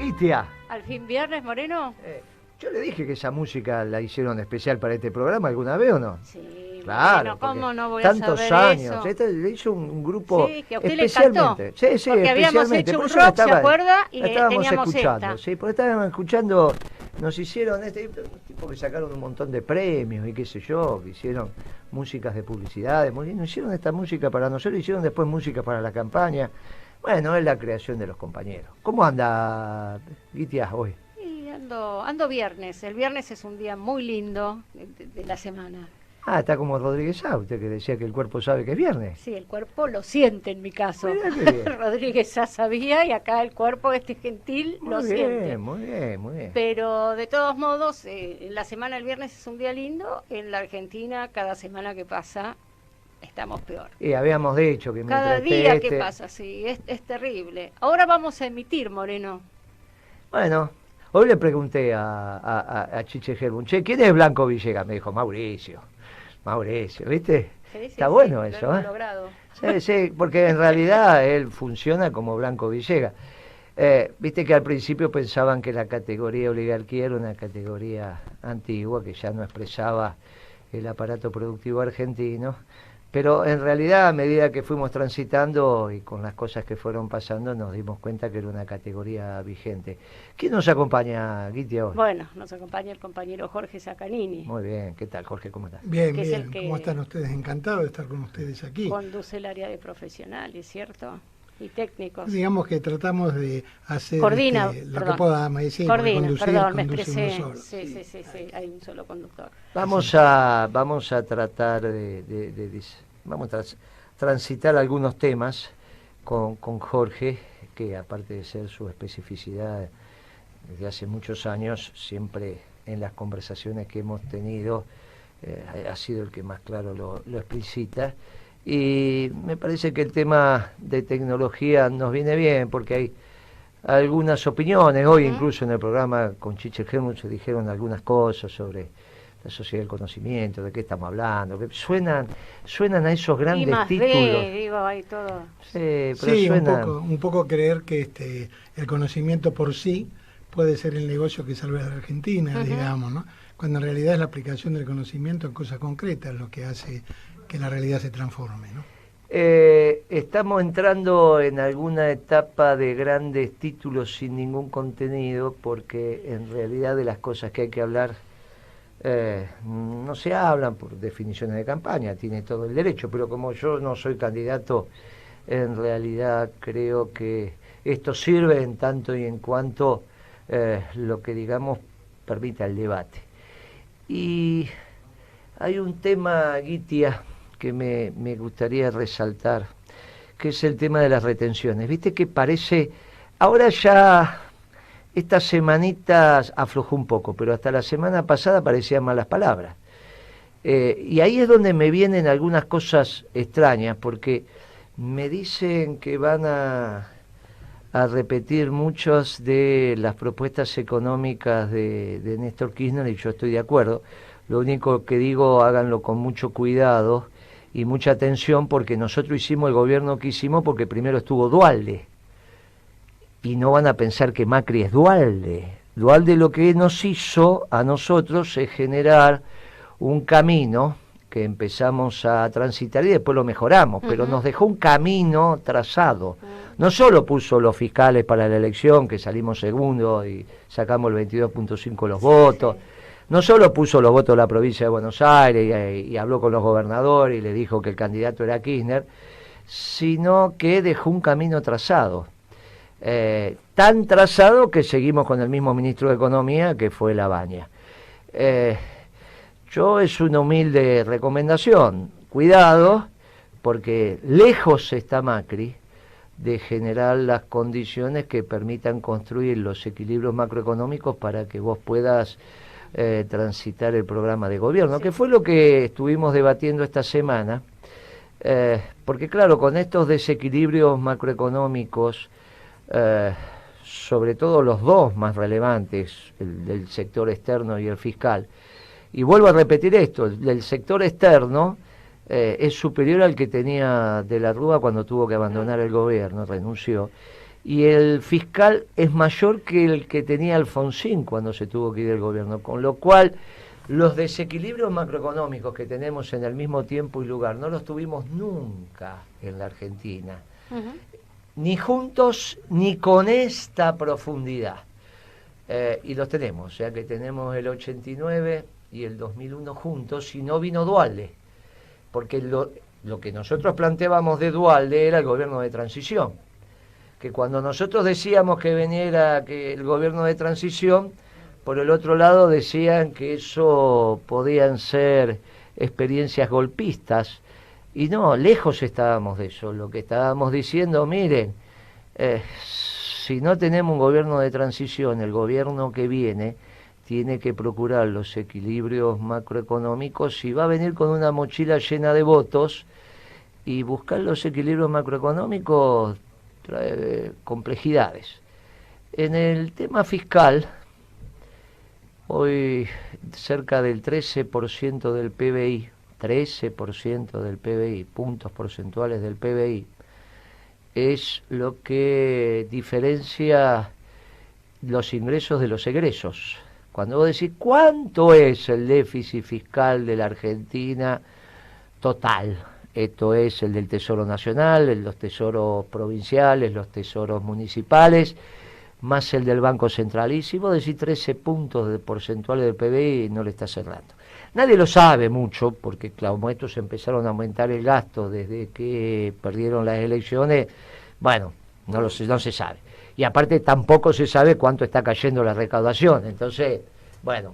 Cristian. ¿Al fin viernes, Moreno? Yo le dije que esa música la hicieron especial para este programa alguna vez, ¿o no? Sí, claro. Moreno, ¿cómo no voy a tantos saber años. eso? Este le hizo un grupo Sí, que a usted especialmente. le encantó. Sí, porque habíamos especialmente. hecho Por un eso la rock, ¿se acuerda? Y la estábamos teníamos escuchando. esta. Sí, porque estábamos escuchando, nos hicieron tipo que sacaron un montón de premios y qué sé yo, que hicieron músicas de publicidades, nos hicieron esta música para nosotros, hicieron después música para la campaña. Bueno, es la creación de los compañeros. ¿Cómo anda, Guitiás, hoy? Y ando viernes. El viernes es un día muy lindo de la semana. Ah, está como Rodríguez Sá, usted que decía que el cuerpo sabe que es viernes. Sí, el cuerpo lo siente en mi caso. Mirá qué bien. Rodríguez Sá sabía y acá el cuerpo gentil lo siente. Muy bien, muy bien. Pero de todos modos, en la semana el viernes es un día lindo. En la Argentina, cada semana que pasa, estamos peor. Y habíamos dicho que Cada mientras día que pasa, sí, es terrible. Ahora vamos a emitir, Moreno. Bueno, hoy le pregunté a Chiche Germún, che, ¿quién es Blanco Villegas? Me dijo, Mauricio, ¿viste? Sí, Está bueno eso, lo hemos logrado. Sí, porque en realidad él funciona como Blanco Villegas. Viste que al principio pensaban que la categoría oligarquía era una categoría antigua, que ya no expresaba el aparato productivo argentino. Pero en realidad, a medida que fuimos transitando y con las cosas que fueron pasando, nos dimos cuenta que era una categoría vigente. ¿Quién nos acompaña, Guiti, hoy? Bueno, nos acompaña el compañero Jorge Sacanini. Muy bien, ¿qué tal, Jorge? ¿Cómo estás? Bien, que bien. ¿Cómo están ustedes? Encantado de estar con ustedes aquí. Conduce el área de profesionales, ¿cierto? Y técnicos. Digamos que tratamos de hacer Coordina, lo que podamos decir. Coordina, conducir, perdón, me conduce uno expresé. solo. Sí, hay un solo conductor. Vamos a tratar vamos a transitar algunos temas con Jorge, que aparte de ser su especificidad desde hace muchos años, siempre en las conversaciones que hemos tenido ha sido el que más claro lo explicita. Y me parece que el tema de tecnología nos viene bien porque hay algunas opiniones. Hoy incluso en el programa con Chiche Germún se dijeron algunas cosas sobre la sociedad del conocimiento, de qué estamos hablando, que suenan a esos grandes títulos. Digo, hay todo. Sí, pero Sí, suenan... un poco creer que el conocimiento por sí puede ser el negocio que salve a la Argentina, digamos, ¿no? Cuando en realidad es la aplicación del conocimiento en cosas concretas lo que hace que la realidad se transforme, ¿no? Estamos entrando en alguna etapa de grandes títulos sin ningún contenido, porque en realidad de las cosas que hay que hablar no se hablan por definiciones de campaña, tiene todo el derecho, pero como yo no soy candidato, en realidad creo que esto sirve en tanto y en cuanto lo que digamos permita el debate. Y hay un tema, Guitia, que me gustaría resaltar, que es el tema de las retenciones. Viste que parece, ahora ya estas semanitas aflojó un poco, pero hasta la semana pasada parecían malas palabras. Y ahí es donde me vienen algunas cosas extrañas, porque me dicen que van a repetir muchas de las propuestas económicas de Néstor Kirchner, y yo estoy de acuerdo. Lo único que digo, háganlo con mucho cuidado y mucha atención, porque nosotros hicimos el gobierno que hicimos porque primero estuvo Duhalde, y no van a pensar que Macri es Duhalde. Duhalde lo que nos hizo a nosotros es generar un camino que empezamos a transitar y después lo mejoramos, pero nos dejó un camino trazado. No solo puso los fiscales para la elección, que salimos segundo y sacamos el 22.5 de los votos, no solo puso los votos de la provincia de Buenos Aires y habló con los gobernadores y le dijo que el candidato era Kirchner, sino que dejó un camino trazado. Tan trazado que seguimos con el mismo ministro de Economía, que fue Labaña. Yo es una humilde recomendación, cuidado, porque lejos está Macri de generar las condiciones que permitan construir los equilibrios macroeconómicos para que vos puedas transitar el programa de gobierno, que fue lo que estuvimos debatiendo esta semana, porque claro, con estos desequilibrios macroeconómicos, sobre todo los dos más relevantes, el del sector externo y el fiscal, y vuelvo a repetir esto, el sector externo es superior al que tenía De la Rúa cuando tuvo que abandonar el gobierno, renunció, y el fiscal es mayor que el que tenía Alfonsín cuando se tuvo que ir del gobierno, con lo cual los desequilibrios macroeconómicos que tenemos en el mismo tiempo y lugar no los tuvimos nunca en la Argentina, ni juntos ni con esta profundidad, y los tenemos, o sea que tenemos el 89 y el 2001 juntos, y no vino Duhalde, porque lo que nosotros planteábamos de Duhalde era el gobierno de transición, que cuando nosotros decíamos que viniera que el gobierno de transición, por el otro lado decían que eso podían ser experiencias golpistas, y no, lejos estábamos de eso. Lo que estábamos diciendo, miren, si no tenemos un gobierno de transición, el gobierno que viene tiene que procurar los equilibrios macroeconómicos y va a venir con una mochila llena de votos, y buscar los equilibrios macroeconómicos trae complejidades. En el tema fiscal, hoy cerca del 13% del PBI, 13% del PBI, puntos porcentuales del PBI, es lo que diferencia los ingresos de los egresos. Cuando vos decís, ¿cuánto es el déficit fiscal de la Argentina total? Esto es el del Tesoro Nacional, los tesoros provinciales, los tesoros municipales, más el del Banco Central. Y si vos decís 13 puntos porcentuales del PBI, no le está cerrando. Nadie lo sabe mucho, porque como estos empezaron a aumentar el gasto desde que perdieron las elecciones, bueno, no se sabe. Y aparte tampoco se sabe cuánto está cayendo la recaudación. Entonces, bueno,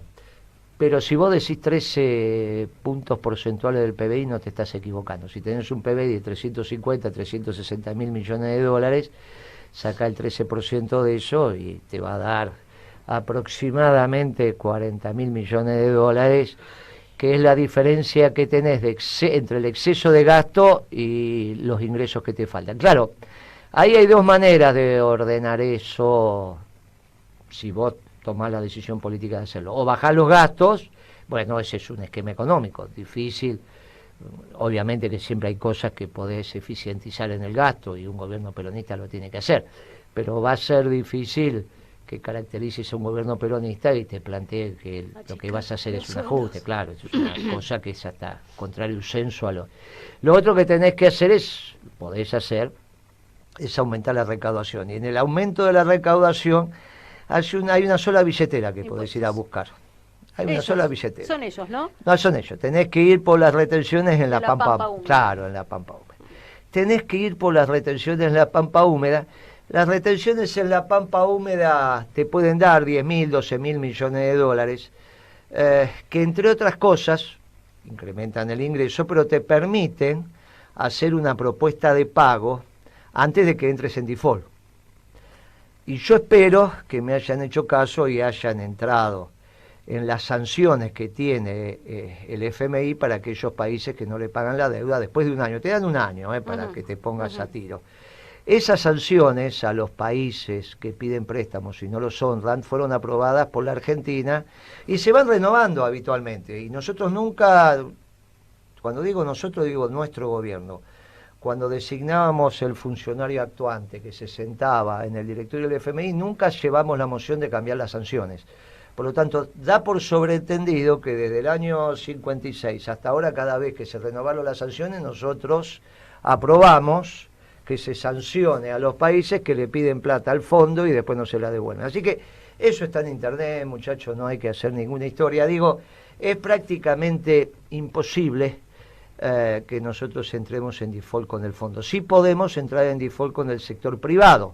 pero si vos decís 13 puntos porcentuales del PBI, no te estás equivocando. Si tenés un PBI de 350, 360 mil millones de dólares, saca el 13% de eso y te va a dar aproximadamente 40 mil millones de dólares, que es la diferencia que tenés entre el exceso de gasto y los ingresos que te faltan. Claro, ahí hay dos maneras de ordenar eso, si vos tomás la decisión política de hacerlo. O bajás los gastos, bueno, ese es un esquema económico difícil. Obviamente que siempre hay cosas que podés eficientizar en el gasto, y un gobierno peronista lo tiene que hacer, pero va a ser difícil que caracterices a un gobierno peronista y te plantee que lo que vas a hacer es un ajuste. Claro, es una cosa que es hasta contrario censo a lo otro que tenés que hacer podés hacer, es aumentar la recaudación, y en el aumento de la recaudación hay una sola billetera que podés ir a buscar. Hay una sola billetera. Son ellos, ¿no? No, son ellos. Tenés que ir por las retenciones en la Pampa húmeda. Claro, en la Pampa húmeda. Tenés que ir por las retenciones en la Pampa húmeda. Las retenciones en la Pampa húmeda te pueden dar 10.000, 12.000 millones de dólares, que entre otras cosas incrementan el ingreso, pero te permiten hacer una propuesta de pago antes de que entres en default. Y yo espero que me hayan hecho caso y hayan entrado en las sanciones que tiene el FMI para aquellos países que no le pagan la deuda después de un año. Te dan un año para que te pongas a tiro. Esas sanciones a los países que piden préstamos y no los honran fueron aprobadas por la Argentina y se van renovando habitualmente. Y nosotros nunca, cuando digo nosotros, digo nuestro gobierno, cuando designábamos el funcionario actuante que se sentaba en el directorio del FMI, nunca llevamos la moción de cambiar las sanciones. Por lo tanto, da por sobreentendido que desde el año 56 hasta ahora, cada vez que se renovaron las sanciones, nosotros aprobamos que se sancione a los países que le piden plata al fondo y después no se la devuelven. Así que eso está en internet, muchachos, no hay que hacer ninguna historia. Digo, es prácticamente imposible que nosotros entremos en default con el fondo. Sí podemos entrar en default con el sector privado,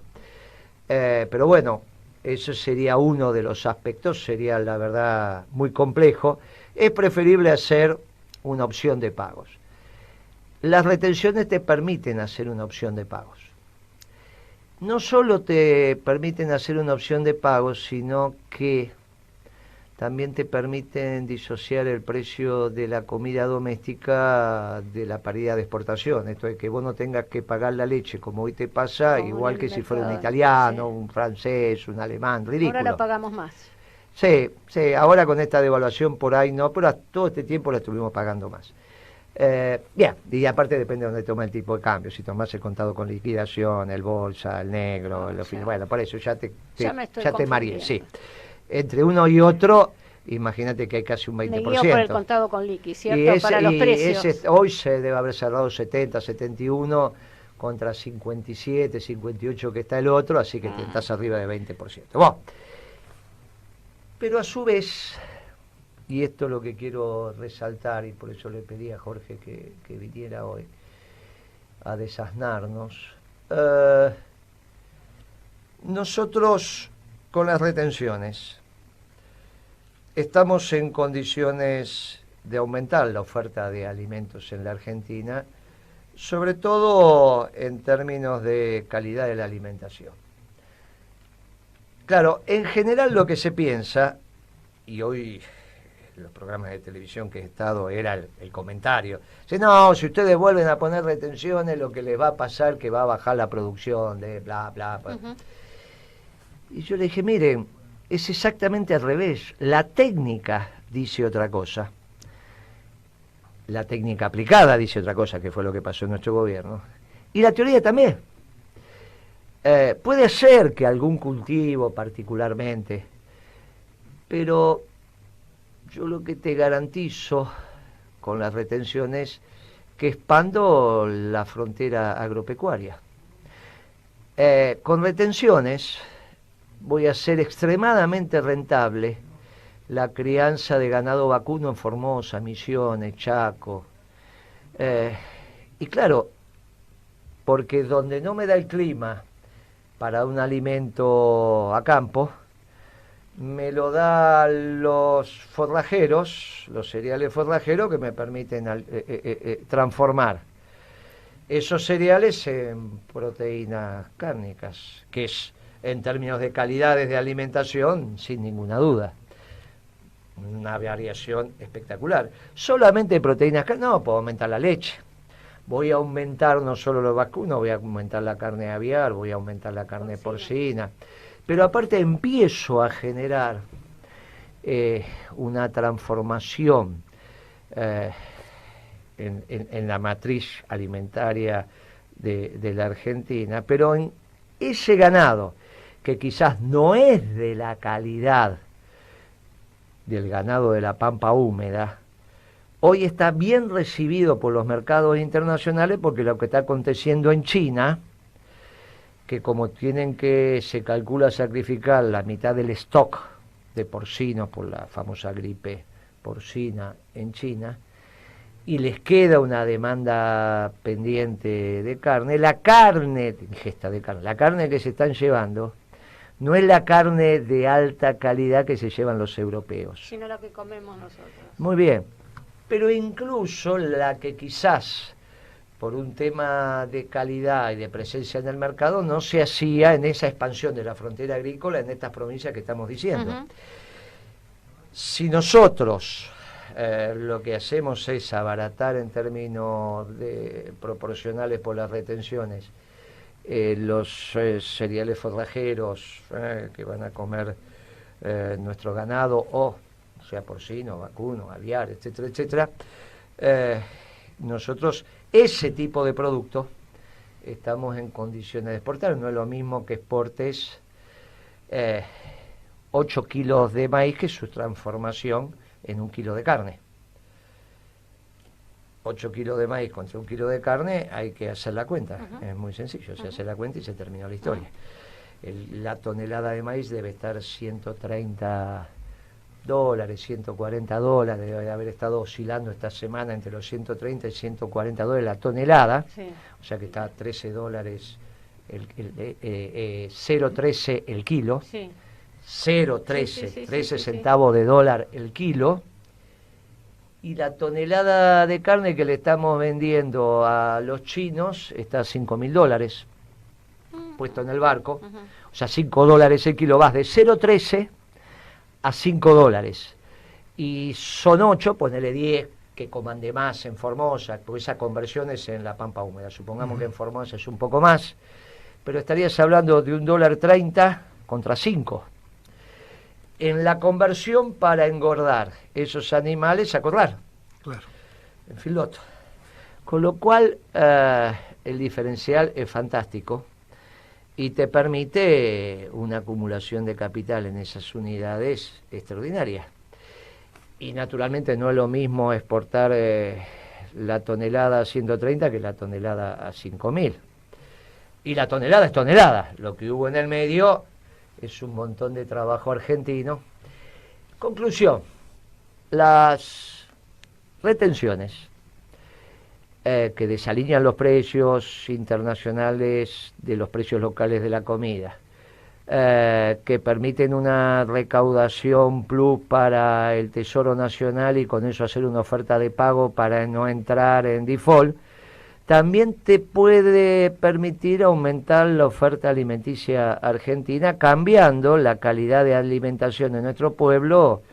pero bueno, eso sería uno de los aspectos, sería la verdad muy complejo. Es preferible hacer una opción de pagos. Las retenciones te permiten hacer una opción de pagos. No solo te permiten hacer una opción de pagos, sino que también te permiten disociar el precio de la comida doméstica de la paridad de exportación. Esto es que vos no tengas que pagar la leche como hoy te pasa, como igual que si fuera un italiano, un francés, un alemán, ridículo. Ahora la pagamos más. Sí, ahora con esta devaluación por ahí no, pero todo este tiempo la estuvimos pagando más. Bien, y aparte depende de dónde toma el tipo de cambio. Si tomás el contado con liquidación, el bolsa, el negro, bueno, por eso ya te mareé, sí. Entre uno y otro, imagínate que hay casi un 20%. Me guío por el contado con liqui, ¿cierto? Para los precios. Hoy se debe haber cerrado 70, 71 contra 57, 58 que está el otro, así que estás arriba de 20%. Bueno, pero a su vez, y esto es lo que quiero resaltar, y por eso le pedí a Jorge que viniera hoy a desasnarnos, nosotros con las retenciones estamos en condiciones de aumentar la oferta de alimentos en la Argentina, sobre todo en términos de calidad de la alimentación. Claro, en general lo que se piensa, y hoy en los programas de televisión que he estado era el comentario, si no, si ustedes vuelven a poner retenciones, lo que les va a pasar es que va a bajar la producción de bla, bla, bla. Y yo le dije, miren, es exactamente al revés. La técnica dice otra cosa. La técnica aplicada dice otra cosa, que fue lo que pasó en nuestro gobierno. Y la teoría también. Puede ser que algún cultivo particularmente, pero yo lo que te garantizo con las retenciones que expando la frontera agropecuaria. Con retenciones voy a hacer extremadamente rentable la crianza de ganado vacuno en Formosa, Misiones, Chaco. Y claro, porque donde no me da el clima para un alimento a campo, me lo dan los forrajeros, los cereales forrajeros que me permiten transformar esos cereales en proteínas cárnicas, que es, en términos de calidades de alimentación, sin ninguna duda, una variación espectacular. Solamente proteínas cárnicas, no, puedo aumentar la leche. Voy a aumentar no solo los vacunos, voy a aumentar la carne aviar, voy a aumentar la carne porcina. Pero aparte empiezo a generar una transformación en la matriz alimentaria de la Argentina, pero en ese ganado, que quizás no es de la calidad del ganado de la pampa húmeda, hoy está bien recibido por los mercados internacionales, porque lo que está aconteciendo en China, que como tienen que, se calcula sacrificar la mitad del stock de porcinos por la famosa gripe porcina en China, y les queda una demanda pendiente de carne, la carne que se están llevando no es la carne de alta calidad que se llevan los europeos, sino la que comemos nosotros. Muy bien, pero incluso la que quizás por un tema de calidad y de presencia en el mercado no se hacía en esa expansión de la frontera agrícola en estas provincias que estamos diciendo. Si nosotros lo que hacemos es abaratar en términos proporcionales por las retenciones los cereales forrajeros que van a comer nuestro ganado, o sea porcino, vacuno, aviar, etcétera, etcétera, nosotros ese tipo de producto estamos en condiciones de exportar. No es lo mismo que exportes 8 kilos de maíz que su transformación en 1 kilo de carne. 8 kilos de maíz contra 1 kilo de carne, hay que hacer la cuenta. Es muy sencillo, se hace la cuenta y se terminó la historia. La tonelada de maíz debe estar $130, $140, debe haber estado oscilando esta semana entre los $130 y $140 la tonelada, o sea que está a $13, 0,13 el kilo, 0,13, 13 centavos de dólar el kilo, y la tonelada de carne que le estamos vendiendo a los chinos está a $5.000 puesto en el barco, o sea $5 el kilo, vas de 0,13 a $5, y son 8, ponele 10 que coman de más en Formosa, porque esa conversión es en la pampa húmeda, supongamos que en Formosa es un poco más, pero estarías hablando de $1.30 contra 5 en la conversión para engordar esos animales a corral, claro, en filoto. Con lo cual, el diferencial es fantástico y te permite una acumulación de capital en esas unidades extraordinarias. Y naturalmente no es lo mismo exportar la tonelada a 130 que la tonelada a 5.000. Y la tonelada es tonelada. Lo que hubo en el medio es un montón de trabajo argentino. Conclusión, las retenciones que desalinean los precios internacionales de los precios locales de la comida, que permiten una recaudación plus para el Tesoro Nacional y con eso hacer una oferta de pago para no entrar en default, también te puede permitir aumentar la oferta alimenticia argentina, cambiando la calidad de alimentación de nuestro pueblo,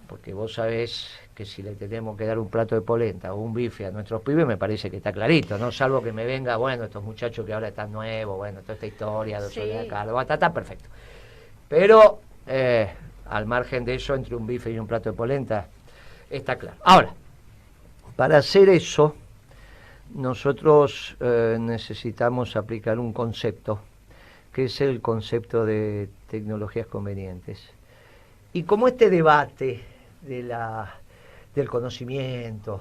porque vos sabés que si le tenemos que dar un plato de polenta o un bife a nuestros pibes, me parece que está clarito, ¿no? Salvo que me venga, bueno, estos muchachos que ahora están nuevos, bueno, toda esta historia de Soledad Carlos, está perfecto. Pero, al margen de eso, entre un bife y un plato de polenta, está claro. Ahora, para hacer eso, nosotros necesitamos aplicar un concepto, que es el concepto de tecnologías convenientes. Y como este debate del conocimiento,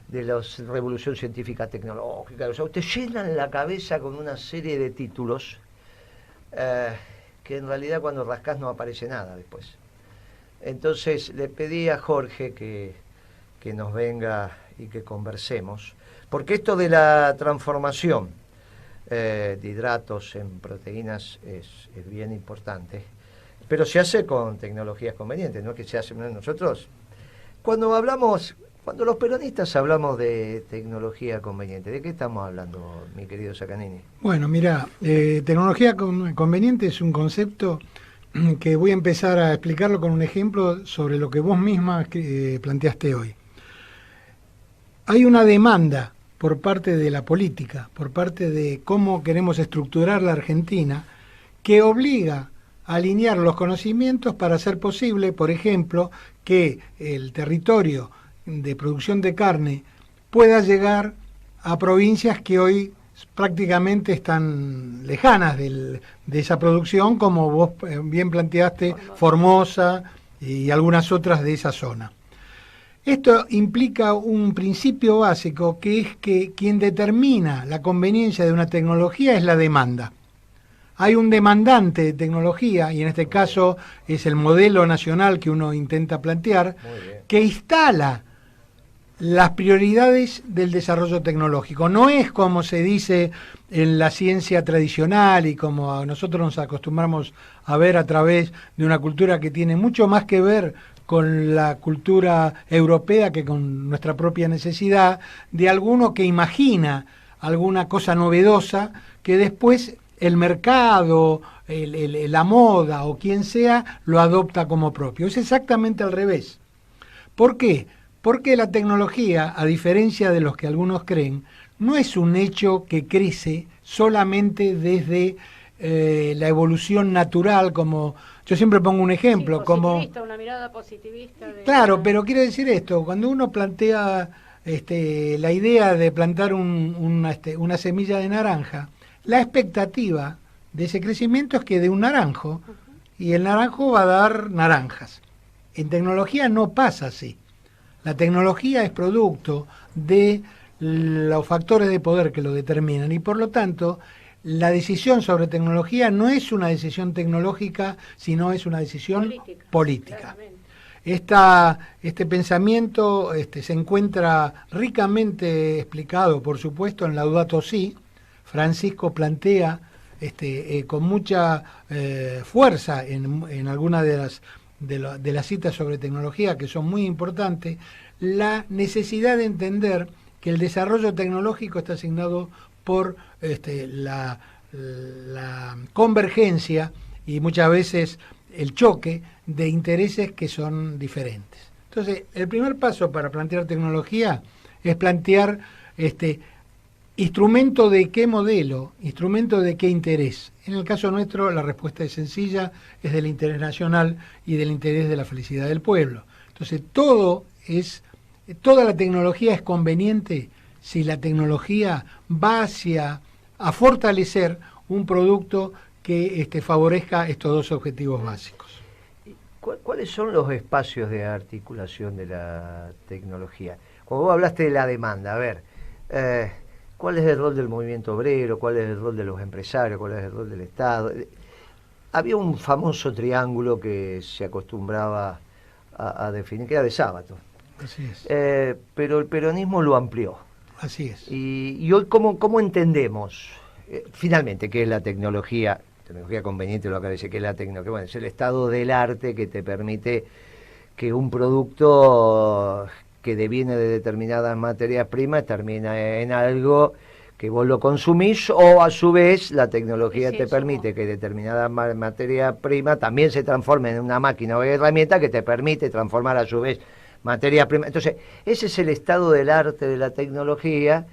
de la revolución científica tecnológica, o sea, te llenan la cabeza con una serie de títulos que en realidad cuando rascás no aparece nada después. Entonces le pedí a Jorge que nos venga y que conversemos, porque esto de la transformación de hidratos en proteínas es bien importante, pero se hace con tecnologías convenientes, no es que se hace nosotros. Cuando los peronistas hablamos de tecnología conveniente, ¿de qué estamos hablando, mi querido Sacanini? Bueno, mira, tecnología conveniente es un concepto que voy a empezar a explicarlo con un ejemplo sobre lo que vos misma planteaste hoy. Hay una demanda por parte de la política, por parte de cómo queremos estructurar la Argentina, que obliga a alinear los conocimientos para hacer posible, por ejemplo, que el territorio de producción de carne pueda llegar a provincias que hoy prácticamente están lejanas de esa producción, como vos bien planteaste, Formosa y algunas otras de esa zona. Esto implica un principio básico, que es que quien determina la conveniencia de una tecnología es la demanda. Hay un demandante de tecnología, y en este caso es el modelo nacional que uno intenta plantear, que instala las prioridades del desarrollo tecnológico. No es como se dice en la ciencia tradicional y como nosotros nos acostumbramos a ver a través de una cultura que tiene mucho más que ver con la cultura europea que con nuestra propia necesidad, de alguno que imagina alguna cosa novedosa que después el mercado, la moda o quien sea, lo adopta como propio. Es exactamente al revés. ¿Por qué? Porque la tecnología, a diferencia de los que algunos creen, no es un hecho que crece solamente desde la evolución natural, como yo siempre pongo un ejemplo, sí, como una mirada positivista. Claro, pero quiero decir esto, cuando uno plantea la idea de plantar una semilla de naranja, la expectativa de ese crecimiento es que dé un naranjo, y el naranjo va a dar naranjas. En tecnología no pasa así. La tecnología es producto de los factores de poder que lo determinan, y por lo tanto la decisión sobre tecnología no es una decisión tecnológica, sino es una decisión política. Este pensamiento se encuentra ricamente explicado, por supuesto, en Laudato Si. Francisco plantea con mucha fuerza en algunas de las citas sobre tecnología, que son muy importantes, la necesidad de entender que el desarrollo tecnológico está asignado por la convergencia y muchas veces el choque de intereses que son diferentes. Entonces, el primer paso para plantear tecnología es plantear instrumento de qué modelo, instrumento de qué interés. En el caso nuestro, la respuesta es sencilla, es del interés nacional y del interés de la felicidad del pueblo. Entonces, toda la tecnología es conveniente si la tecnología va a fortalecer un producto que favorezca estos dos objetivos básicos. ¿Cuáles son los espacios de articulación de la tecnología? Cuando vos hablaste de la demanda, a ver, ¿cuál es el rol del movimiento obrero? ¿Cuál es el rol de los empresarios? ¿Cuál es el rol del Estado? Había un famoso triángulo que se acostumbraba a definir, que era de Sábato. Así es. Pero el peronismo lo amplió. Así es. Y hoy, ¿cómo entendemos finalmente qué es la tecnología? Tecnología conveniente, lo que dice que es la tecnología, bueno, es el estado del arte que te permite que un producto que deviene de determinadas materias primas termina en algo que vos lo consumís, o a su vez la tecnología te permite que determinada materia prima también se transforme en una máquina o herramienta que te permite transformar a su vez materia prima. Entonces, ese es el estado del arte de la tecnología,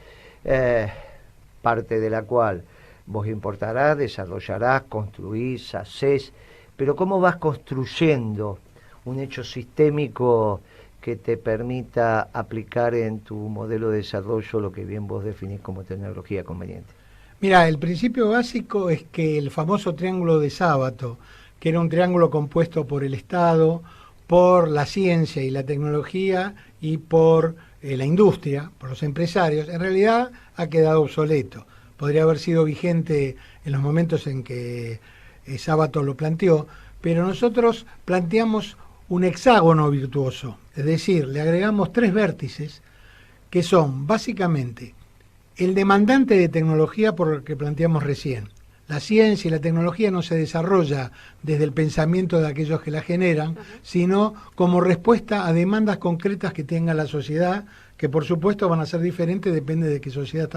parte de la cual vos importarás, desarrollarás, construís, hacés, pero ¿cómo vas construyendo un hecho sistémico que te permita aplicar en tu modelo de desarrollo lo que bien vos definís como tecnología conveniente? Mira, el principio básico es que el famoso triángulo de Sábato, que era un triángulo compuesto por el Estado, por la ciencia y la tecnología y por la industria, por los empresarios, en realidad ha quedado obsoleto. Podría haber sido vigente en los momentos en que Sábato lo planteó, pero nosotros planteamos un hexágono virtuoso, es decir, le agregamos 3 vértices que son básicamente el demandante de tecnología por el que planteamos recién. La ciencia y la tecnología no se desarrolla desde el pensamiento de aquellos que la generan, sino como respuesta a demandas concretas que tenga la sociedad, que por supuesto van a ser diferentes, depende de qué sociedad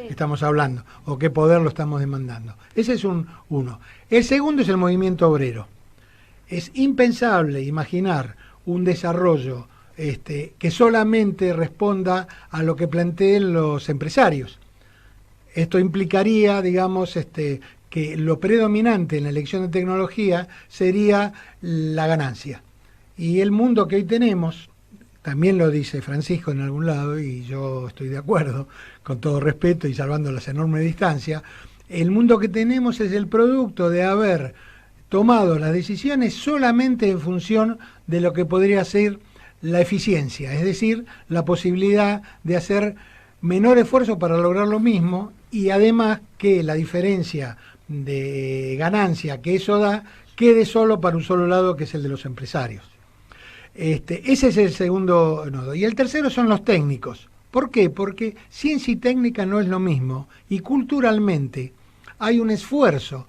estamos hablando o qué poder lo estamos demandando. Ese es uno. El segundo es el movimiento obrero. Es impensable imaginar un desarrollo que solamente responda a lo que planteen los empresarios. Esto implicaría, digamos, que lo predominante en la elección de tecnología sería la ganancia. Y el mundo que hoy tenemos, también lo dice Francisco en algún lado, y yo estoy de acuerdo, con todo respeto y salvando las enormes distancias, el mundo que tenemos es el producto de haber tomado las decisiones solamente en función de lo que podría ser la eficiencia, es decir, la posibilidad de hacer menor esfuerzo para lograr lo mismo, y además que la diferencia de ganancia que eso da quede solo para un solo lado, que es el de los empresarios. Ese es el segundo nodo. Y el tercero son los técnicos. ¿Por qué? Porque ciencia y técnica no es lo mismo, y culturalmente hay un esfuerzo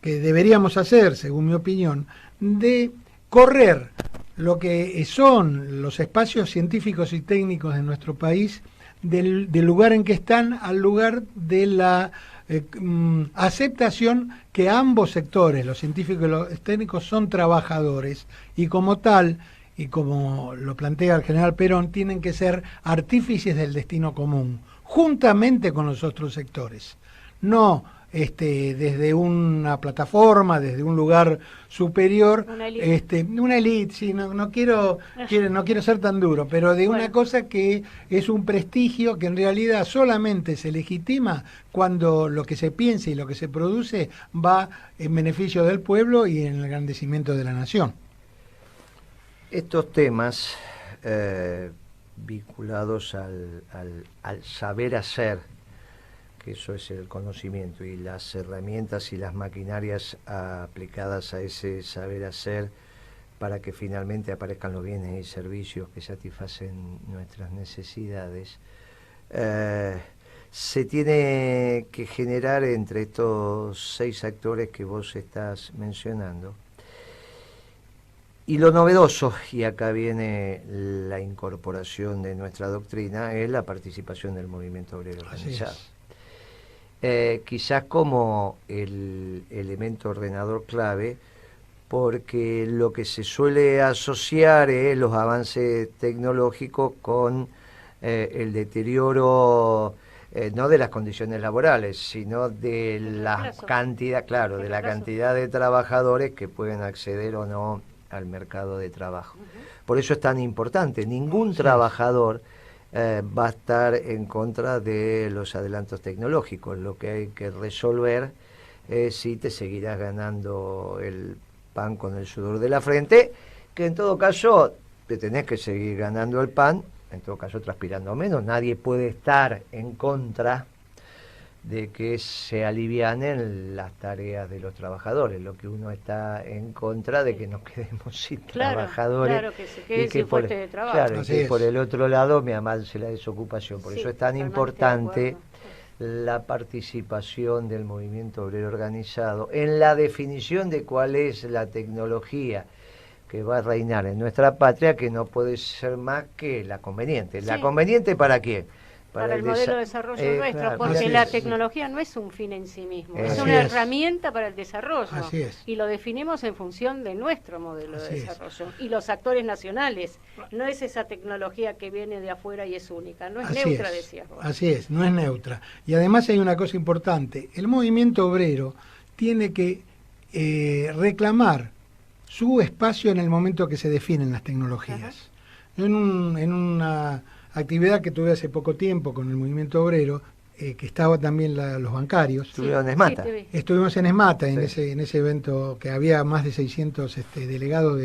que deberíamos hacer, según mi opinión, de correr lo que son los espacios científicos y técnicos de nuestro país del lugar en que están al lugar de la aceptación que ambos sectores, los científicos y los técnicos, son trabajadores y como tal, y como lo plantea el general Perón, tienen que ser artífices del destino común, juntamente con los otros sectores. No desde una plataforma, desde un lugar superior, una élite, sí, no quiero ser tan duro, pero de una cosa que es un prestigio que en realidad solamente se legitima cuando lo que se piensa y lo que se produce va en beneficio del pueblo y en el engrandecimiento de la nación. Estos temas vinculados al saber hacer, que eso es el conocimiento, y las herramientas y las maquinarias aplicadas a ese saber hacer para que finalmente aparezcan los bienes y servicios que satisfacen nuestras necesidades, se tiene que generar entre estos 6 actores que vos estás mencionando. Y lo novedoso, y acá viene la incorporación de nuestra doctrina, es la participación del movimiento obrero organizado. Quizás como el elemento ordenador clave, porque lo que se suele asociar es los avances tecnológicos con el deterioro no de las condiciones laborales, sino de la cantidad, claro, de la cantidad de trabajadores que pueden acceder o no al mercado de trabajo. Por eso es tan importante. Ningún trabajador va a estar en contra de los adelantos tecnológicos. Lo que hay que resolver es si te seguirás ganando el pan con el sudor de la frente, que en todo caso te tenés que seguir ganando el pan, en todo caso transpirando menos. Nadie puede estar en contra de que se alivianen las tareas de los trabajadores. Lo que uno está en contra de que nos quedemos sin trabajadores. Claro, que se queden sin por, fuente de trabajo. claro, que por el otro lado me avance la desocupación. Por eso es tan importante la participación del movimiento obrero organizado en la definición de cuál es la tecnología que va a reinar en nuestra patria, que no puede ser más que la conveniente. ¿La conveniente para quién? Para el modelo de desarrollo nuestro, claro, porque la tecnología no es un fin en sí mismo, es una herramienta para el desarrollo. Así es. Y lo definimos en función de nuestro modelo de desarrollo. Y los actores nacionales, no es esa tecnología que viene de afuera y es única, no es neutra, decías vos. Así es, no es neutra. Y además hay una cosa importante, el movimiento obrero tiene que reclamar su espacio en el momento que se definen las tecnologías. En una actividad que tuve hace poco tiempo con el movimiento obrero, que estaba también los bancarios. Estuvieron en ESMATA. Estuvimos en ESMATA, en ese evento que había más de 600 delegados.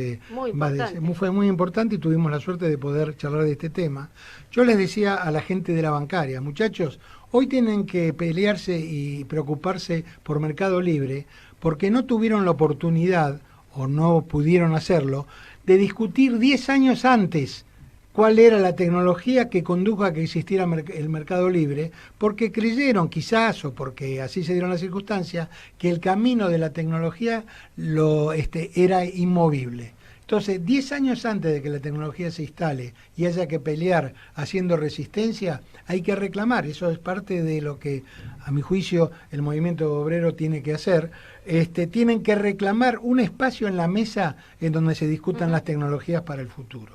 Fue muy importante y tuvimos la suerte de poder charlar de este tema. Yo les decía a la gente de la bancaria, muchachos, hoy tienen que pelearse y preocuparse por Mercado Libre porque no tuvieron la oportunidad, o no pudieron hacerlo, de discutir 10 años antes cuál era la tecnología que condujo a que existiera el mercado libre, porque creyeron quizás, o porque así se dieron las circunstancias, que el camino de la tecnología era inmovible. Entonces, 10 años antes de que la tecnología se instale y haya que pelear haciendo resistencia, hay que reclamar. Eso es parte de lo que, a mi juicio, el movimiento obrero tiene que hacer. Tienen que reclamar un espacio en la mesa en donde se discutan las tecnologías para el futuro.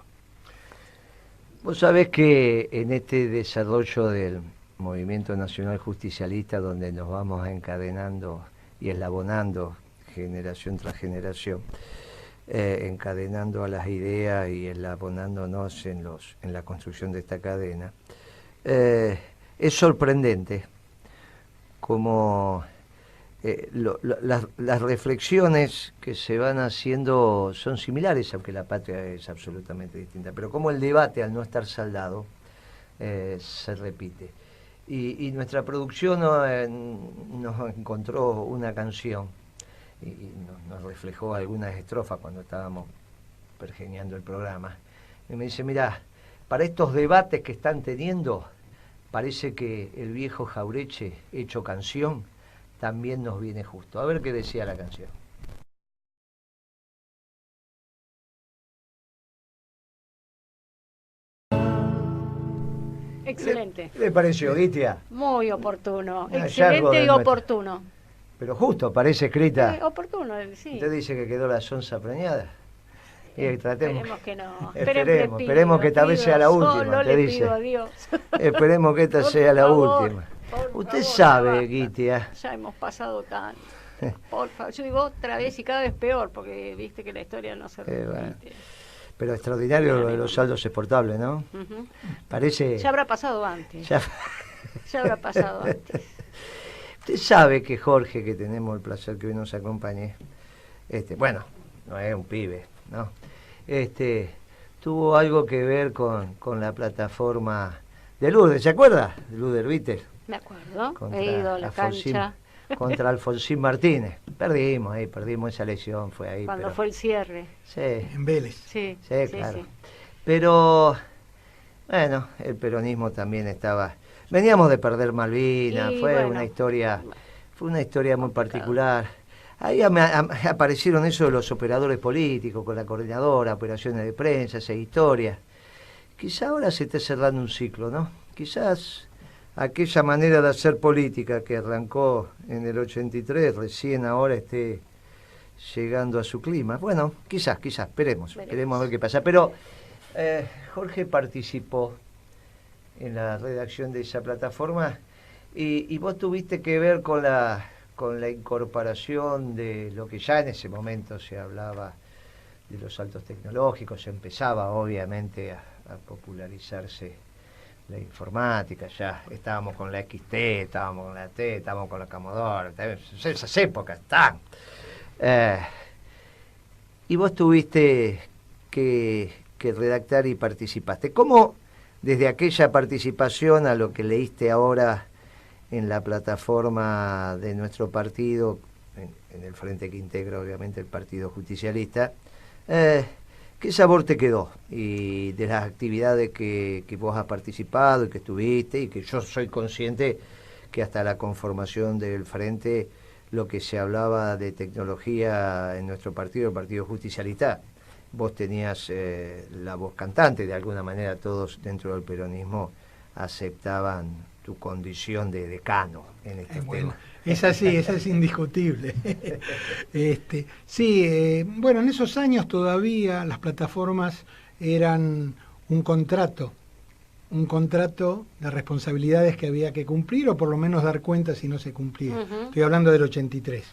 Vos sabés que en este desarrollo del movimiento nacional justicialista, donde nos vamos encadenando y eslabonando generación tras generación, encadenando a las ideas y eslabonándonos en la construcción de esta cadena, es sorprendente como las reflexiones que se van haciendo son similares, aunque la patria es absolutamente distinta, pero como el debate, al no estar saldado, se repite. Y nuestra producción nos encontró una canción y nos reflejó algunas estrofas cuando estábamos pergeñando el programa. Y me dice, mirá, para estos debates que están teniendo, parece que el viejo Jaureche hecho canción también nos viene justo. A ver qué decía la canción. Excelente. ¿Qué le pareció, Guitia? Muy oportuno. Excelente y oportuno. Pero justo, parece escrita. Oportuno, sí. Usted dice que quedó la sonza preñada. Esperemos que no. Esperemos que esta vez sea la última, te dice. Pido a Dios. Esperemos que esta sea la última. Usted sabe, Guitia. Ya hemos pasado tanto. Por favor, yo digo otra vez y cada vez peor, porque viste que la historia no se repite. Bueno. Pero extraordinario lo de los saldos exportables, ¿no? Parece... Ya habrá pasado antes. Ya habrá pasado antes. Usted sabe que Jorge, que tenemos el placer que hoy nos acompañe, bueno, no es un pibe, ¿no? Tuvo algo que ver con la plataforma de Lourdes, ¿se acuerda? De Lourdes Víter. Me acuerdo, he ido a la cancha. Contra Alfonsín Martínez. Perdimos esa elección, fue ahí. Cuando fue el cierre. Sí. En Vélez. Sí, claro. Sí. Pero, bueno, el peronismo también estaba... Veníamos de perder Malvinas, fue una historia muy particular. Ahí aparecieron eso de los operadores políticos, con la coordinadora, operaciones de prensa, esa historia. Quizá ahora se esté cerrando un ciclo, ¿no? Quizás aquella manera de hacer política que arrancó en el 83, recién ahora esté llegando a su clima. Bueno, quizás, esperemos a ver qué pasa. Pero Jorge participó en la redacción de esa plataforma y vos tuviste que ver con la incorporación de lo que ya en ese momento se hablaba de los saltos tecnológicos, empezaba obviamente a popularizarse la informática, ya estábamos con la XT, estábamos con la T, estábamos con la Commodore, esas épocas están. Y vos tuviste que redactar y participaste. ¿Cómo desde aquella participación a lo que leíste ahora en la plataforma de nuestro partido, en el frente que integra obviamente el Partido Justicialista, qué sabor te quedó? Y de las actividades que vos has participado y que estuviste, y que yo soy consciente que hasta la conformación del frente, lo que se hablaba de tecnología en nuestro partido, el Partido Justicialista, vos tenías la voz cantante, de alguna manera todos dentro del peronismo aceptaban tu condición de decano en este tema. Esa es indiscutible. Bueno, en esos años todavía las plataformas eran un contrato de responsabilidades que había que cumplir, o por lo menos dar cuenta si no se cumplía. Estoy hablando del 83.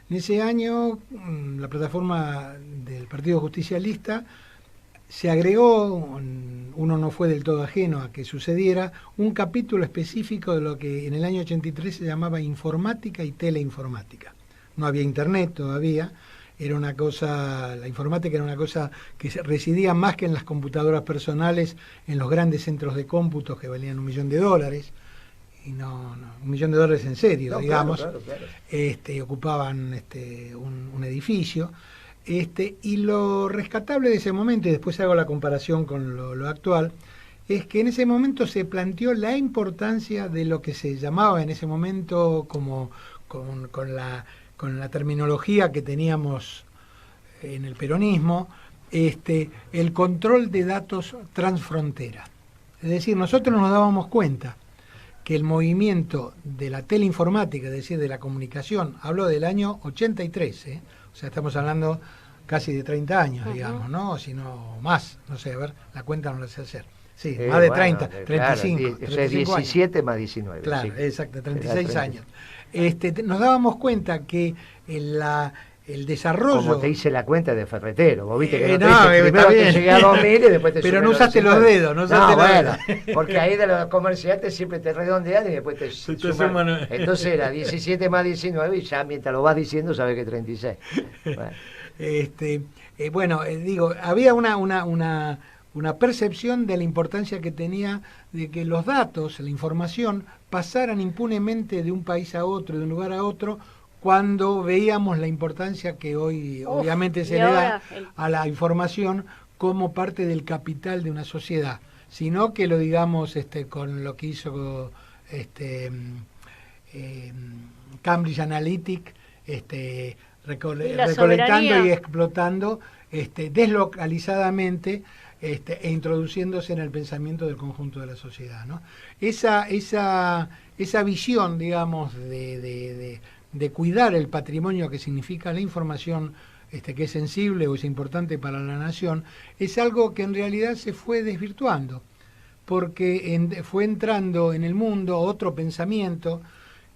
En ese año, la plataforma del Partido Justicialista se agregó, uno no fue del todo ajeno a que sucediera, un capítulo específico de lo que en el año 83 se llamaba informática y teleinformática. No había internet todavía, era una cosa, la informática era una cosa que residía más que en las computadoras personales, en los grandes centros de cómputos que valían $1 millón, y no $1 millón en serio, digamos. Claro. Ocupaban un edificio. Y lo rescatable de ese momento, y después hago la comparación con lo actual, es que en ese momento se planteó la importancia de lo que se llamaba en ese momento con la terminología que teníamos en el peronismo, el control de datos transfrontera. Es decir, nosotros nos dábamos cuenta que el movimiento de la teleinformática, es decir, de la comunicación, hablo del año 83, o sea, estamos hablando casi de 30 años, digamos, ¿no? Si no más, no sé, a ver, la cuenta no la sé hacer. Sí, más de 30, 35. Claro, 17 años. Más 19. Claro, sí. Exacto, 36 años. Nos dábamos cuenta que el desarrollo... Como te hice la cuenta de ferretero, vos viste que primero te llegué a 2000 y después te pero no usaste los dedos, no usaste los dedos. Porque ahí de los comerciantes siempre te redondean y después te suman. Entonces era 17 más 19 y ya mientras lo vas diciendo sabes que 36. Bueno, digo, había una percepción de la importancia que tenía de que los datos, la información, pasaran impunemente de un país a otro, de un lugar a otro, cuando veíamos la importancia que hoy obviamente se le da a la información como parte del capital de una sociedad, sino que lo digamos con lo que hizo Cambridge Analytica, recolectando y explotando deslocalizadamente e introduciéndose en el pensamiento del conjunto de la sociedad, ¿no? Esa visión, digamos, de cuidar el patrimonio que significa la información, que es sensible o es importante para la nación, es algo que en realidad se fue desvirtuando, porque fue entrando en el mundo otro pensamiento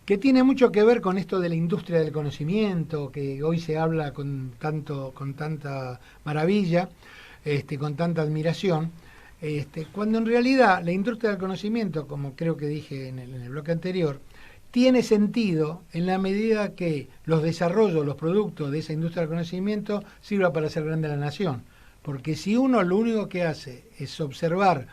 que tiene mucho que ver con esto de la industria del conocimiento, que hoy se habla con tanta maravilla, con tanta admiración, cuando en realidad la industria del conocimiento, como creo que dije en el bloque anterior, tiene sentido en la medida que los desarrollos, los productos de esa industria del conocimiento sirva para hacer grande la nación. Porque si uno lo único que hace es observar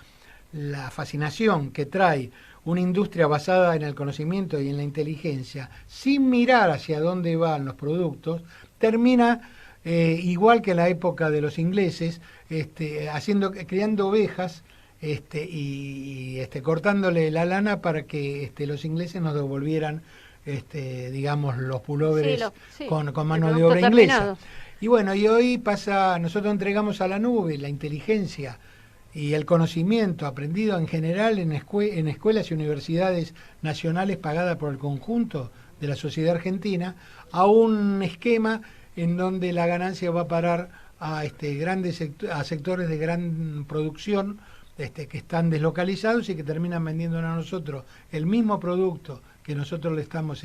la fascinación que trae una industria basada en el conocimiento y en la inteligencia, sin mirar hacia dónde van los productos, termina igual que en la época de los ingleses, criando ovejas y cortándole la lana para que los ingleses nos devolvieran digamos los pulóveres con mano de obra inglesa. Y bueno, y hoy nosotros entregamos a la nube la inteligencia y el conocimiento aprendido en general en escuelas y universidades nacionales pagadas por el conjunto de la sociedad argentina, a un esquema en donde la ganancia va a parar a sectores de gran producción que están deslocalizados y que terminan vendiéndonos a nosotros el mismo producto que nosotros le estamos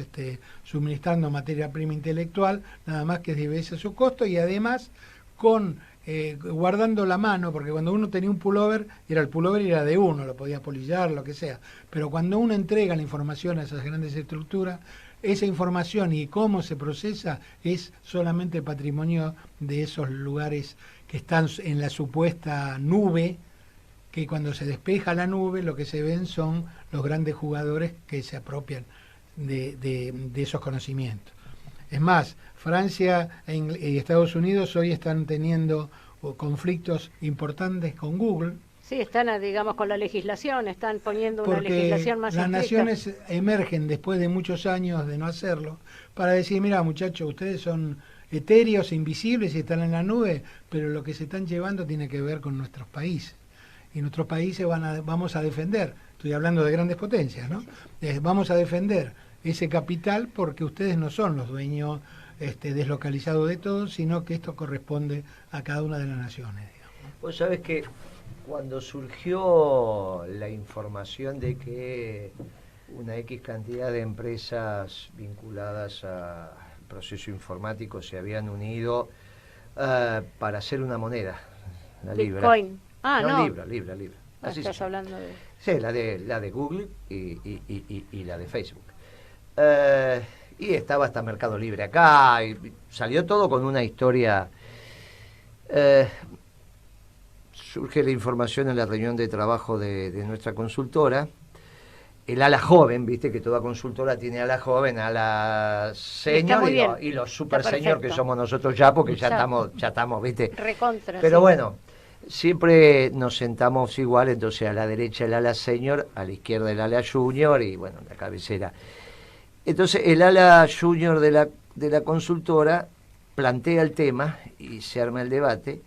suministrando materia prima intelectual, nada más que 10 veces su costo, y además con guardando la mano, porque cuando uno tenía un pullover y era de uno, lo podía polillar, lo que sea. Pero cuando uno entrega la información a esas grandes estructuras, esa información y cómo se procesa es solamente patrimonio de esos lugares que están en la supuesta nube, que cuando se despeja la nube lo que se ven son los grandes jugadores que se apropian de esos conocimientos. Es más, Francia y Estados Unidos hoy están teniendo conflictos importantes con Google. Sí, están, digamos, con la legislación, están poniendo una legislación más estricta. Las estricta. naciones emergen después de muchos años de no hacerlo para decir, mira muchachos, ustedes son etéreos, invisibles y están en la nube, pero lo que se están llevando tiene que ver con nuestros países. Y nuestros países vamos a defender, estoy hablando de grandes potencias, ¿no? Vamos a defender ese capital porque ustedes no son los dueños deslocalizados de todo, sino que esto corresponde a cada una de las naciones. Digamos. Vos sabés que cuando surgió la información de que una X cantidad de empresas vinculadas al proceso informático se habían unido para hacer una moneda, la Libra. Bitcoin. No. Libra. Así estás hablando de... Sí, la de Google y la de Facebook. Y estaba hasta Mercado Libre acá, y salió todo con una historia. Surge la información en la reunión de trabajo de nuestra consultora. El ala joven, viste que toda consultora tiene ala joven, ala senior y los super senior que somos nosotros ya, porque ya estamos, viste. Recontra. Pero sí. bueno, siempre nos sentamos igual, entonces a la derecha el ala senior, a la izquierda el ala junior y bueno, la cabecera. Entonces el ala junior de la consultora plantea el tema y se arma el debate.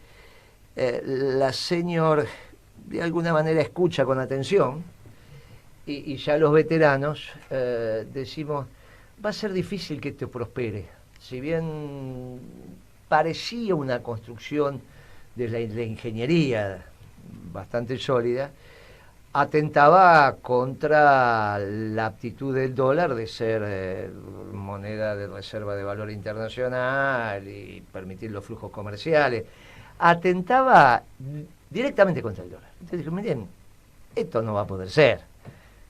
La senior de alguna manera escucha con atención y ya los veteranos decimos, va a ser difícil que esto prospere. Si bien parecía una construcción de la ingeniería bastante sólida, atentaba contra la aptitud del dólar de ser moneda de reserva de valor internacional y permitir los flujos comerciales. Atentaba directamente contra el dólar. Entonces dije, miren, esto no va a poder ser.